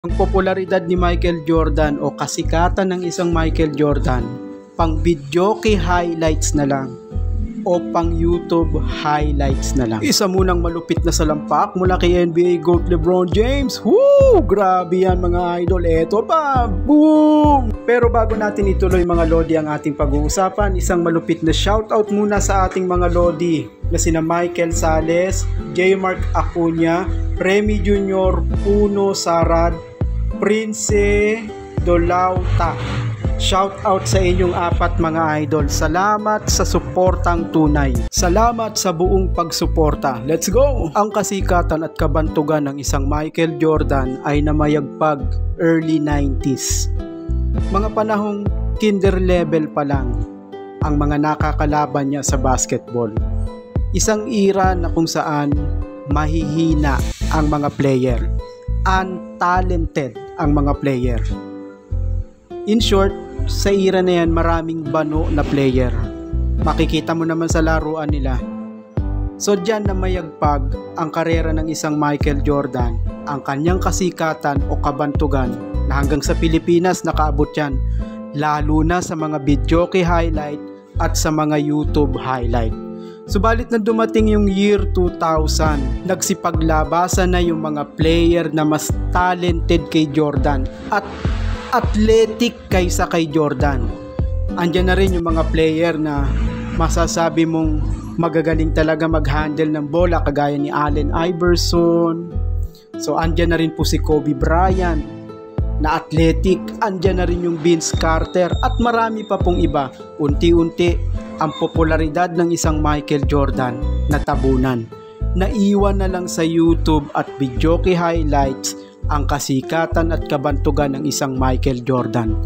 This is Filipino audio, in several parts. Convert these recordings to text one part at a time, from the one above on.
Ang popularidad ni Michael Jordan o kasikatan ng isang Michael Jordan, pang videoke highlights na lang o pang YouTube highlights na lang. Isa munang malupit na salampak mula kay NBA GOAT LeBron James. Woo! Grabe yan mga idol. Eto pa! Boom! Pero bago natin ituloy mga lodi ang ating pag-uusapan, isang malupit na shoutout muna sa ating mga lodi na sina Michael Sales, J. Mark Acuña, Remy Jr., Puno Sarad, Prince Dolauta. Shout out sa inyong apat mga idol. Salamat sa suportang tunay. Salamat sa buong pagsuporta. Let's go! Ang kasikatan at kabantugan ng isang Michael Jordan ay namayagpag early 90s. Mga panahong kinder level pa lang ang mga nakakalaban niya sa basketball. Isang era na kung saan mahihina ang mga player. Untalented ang mga player. In short, sa era na yan maraming bano na player. Makikita mo naman sa laruan nila. So dyan na mayagpag ang karera ng isang Michael Jordan, ang kanyang kasikatan o kabantugan na hanggang sa Pilipinas nakaabot yan, lalo na sa mga videoke highlight at sa mga YouTube highlight. Subalit na dumating yung year 2000, nagsipaglabasan na yung mga player na mas talented kay Jordan at athletic kaysa kay Jordan. Andyan na rin yung mga player na masasabi mong magagaling talaga mag-handle ng bola kagaya ni Allen Iverson. So andyan na rin po si Kobe Bryant na athletic. Andyan na rin yung Vince Carter at marami pa pong iba. Unti-unti ang popularidad ng isang Michael Jordan natabunan. Naiwan na lang sa YouTube at videoke highlights ang kasikatan at kabantugan ng isang Michael Jordan.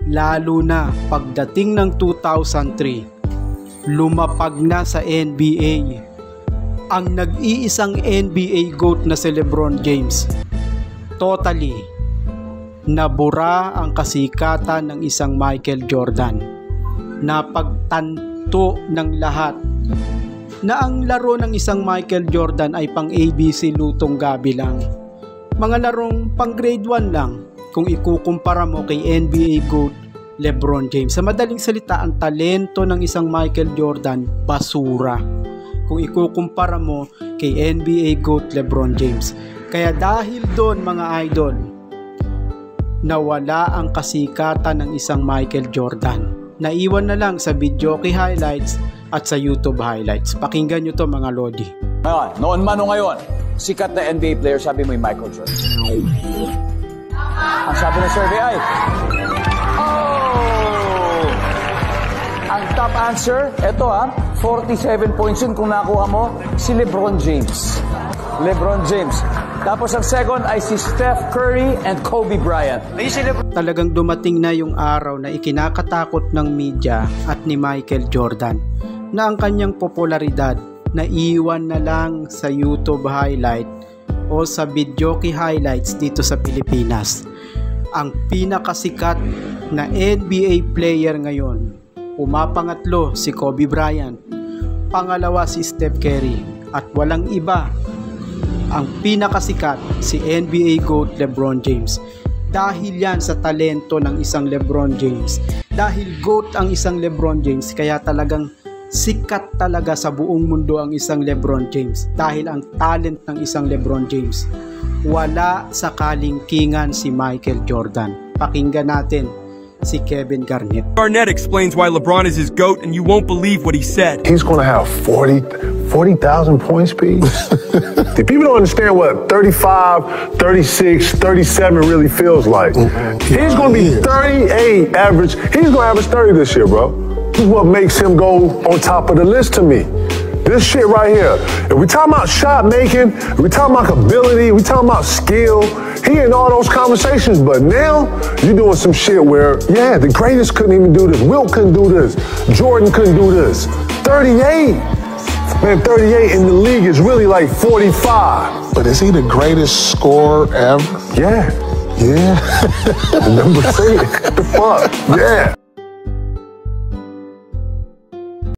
Lalo na pagdating ng 2003, lumapag na sa NBA ang nag-iisang NBA GOAT na si LeBron James. Totally nabura ang kasikatan ng isang Michael Jordan. Napagtanto ng lahat na ang laro ng isang Michael Jordan ay pang ABC lutong gabi lang. Mga larong pang grade 1 lang kung ikukumpara mo kay NBA GOAT LeBron James. Sa madaling salita, ang talento ng isang Michael Jordan, basura kung ikukumpara mo kay NBA GOAT LeBron James. Kaya dahil doon mga idol, nawala ang kasikatan ng isang Michael Jordan. Naiwan na lang sa videoke highlights at sa YouTube highlights. Pakinggan nyo to mga lodi. Ngayon, noon man o ngayon, sikat na NBA player, sabi mo yung Michael Jordan. Ang sabi ng survey ay, oh! Ang top answer, eto 47 points yun kung nakuha mo, si LeBron James. LeBron James. Tapos ang second ay si Steph Curry and Kobe Bryant. Talagang dumating na yung araw na ikinakatakot ng media at ni Michael Jordan na ang kanyang popularidad naiwan na lang sa YouTube highlight o sa videoke highlights dito sa Pilipinas. Ang pinakasikat na NBA player ngayon, umapangatlo si Kobe Bryant, pangalawa si Steph Curry, at walang iba, ang pinakasikat si NBA GOAT LeBron James. Dahil yan sa talento ng isang LeBron James, dahil GOAT ang isang LeBron James, kaya talagang sikat talaga sa buong mundo ang isang LeBron James. Dahil ang talent ng isang LeBron James, wala sa kalingkingan si Michael Jordan. Pakinggan natin si Kevin Garnett. Garnett explains why LeBron is his GOAT and you won't believe what he said. He's going to have 40,000 points, Pete. The people don't understand what 35, 36, 37 really feels like. He's going to be 38 average. He's going to average 30 this year, bro. This is what makes him go on top of the list to me. This shit right here. If we talking about shot making, if we talking about ability, we talking about skill, he in all those conversations. But now, you're doing some shit where, yeah, the greatest couldn't even do this. Wilt couldn't do this. Jordan couldn't do this. 38. Man, 38 in the league is really like 45. But is he the greatest scorer ever? Yeah. Yeah. Number 3. The fuck? Yeah.